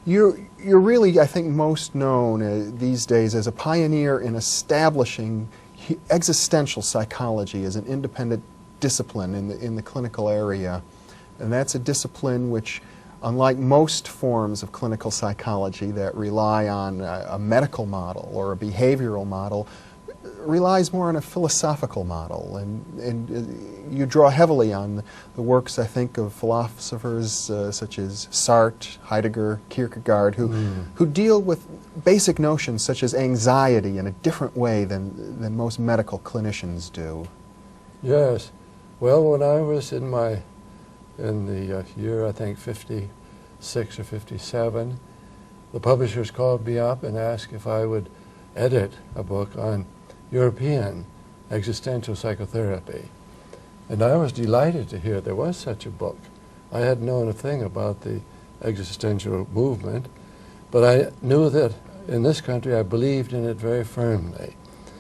You're really, I think, most known these days as a pioneer in establishing existential psychology as an independent discipline in the clinical area. And that's a discipline which, unlike most forms of clinical psychology that rely on a medical model or a behavioral model, relies more on a philosophical model, and you draw heavily on the works, I think, of philosophers such as Sartre, Heidegger, Kierkegaard, who deal with basic notions such as anxiety in a different way than most medical clinicians do. Yes. Well, when I was in the year, I think, 56 or 57, the publishers called me up and asked if I would edit a book on European existential psychotherapy. And I was delighted to hear there was such a book. I hadn't known a thing about the existential movement, but I knew that in this country I believed in it very firmly,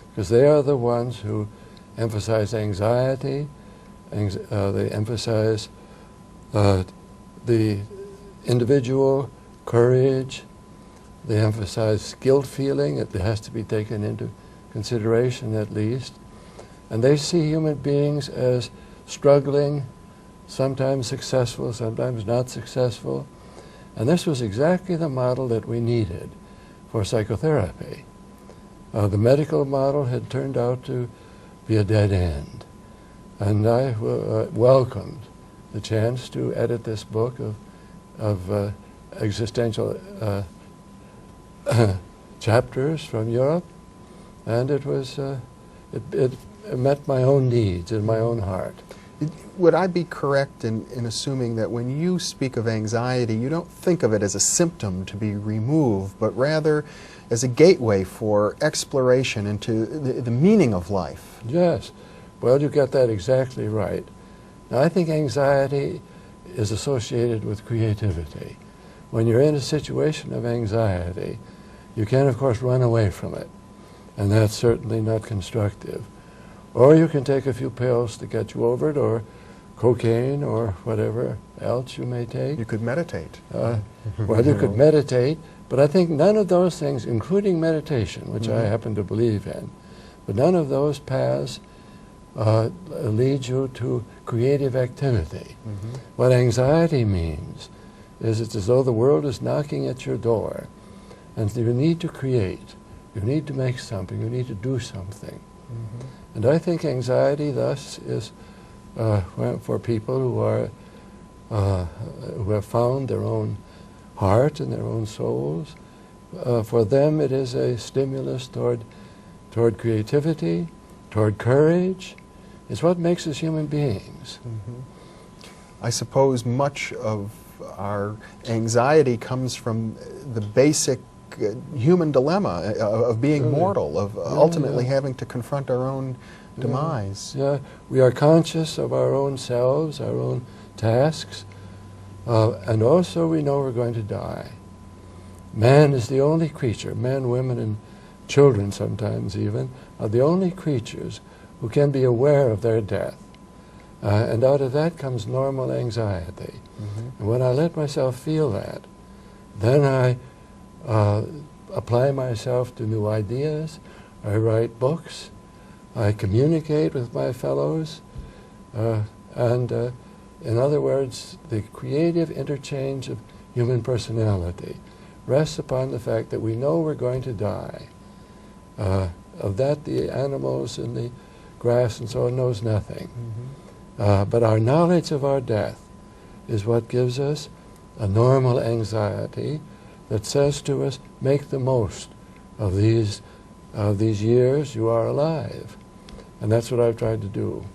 because they are the ones who emphasize anxiety, they emphasize the individual, courage, they emphasize guilt feeling. It has to be taken into consideration at least. And they see human beings as struggling, sometimes successful, sometimes not successful. And this was exactly the model that we needed for psychotherapy. The medical model had turned out to be a dead end. And I welcomed the chance to edit this book of existential chapters from Europe. And it was, it met my own needs in my own heart. Would I be correct in assuming that when you speak of anxiety, you don't think of it as a symptom to be removed, but rather as a gateway for exploration into the meaning of life? Yes. Well, you got that exactly right. Now, I think anxiety is associated with creativity. When you're in a situation of anxiety, you can, of course, run away from it. And that's certainly not constructive. Or you can take a few pills to get you over it, or cocaine, or whatever else you may take. You could meditate. Well, you could meditate, but I think none of those things, including meditation, which I happen to believe in, but none of those paths lead you to creative activity. What anxiety means is it's as though the world is knocking at your door, and you need to create. You need to make something. You need to do something. And I think anxiety, thus, is for people who have found their own heart and their own souls. For them, it is a stimulus toward creativity, toward courage. It's what makes us human beings. I suppose much of our anxiety comes from the basic human dilemma of being mortal, of ultimately having to confront our own demise. Yeah, we are conscious of our own selves, our own tasks, and also we know we're going to die. Man is the only creature, men, women, and children sometimes even, are the only creatures who can be aware of their death. And out of that comes normal anxiety. And when I let myself feel that, then I apply myself to new ideas, I write books, I communicate with my fellows, and in other words, the creative interchange of human personality rests upon the fact that we know we're going to die. Of that, the animals and the grass and so on knows nothing. But our knowledge of our death is what gives us a normal anxiety that says to us, make the most of these years you are alive. And that's what I've tried to do.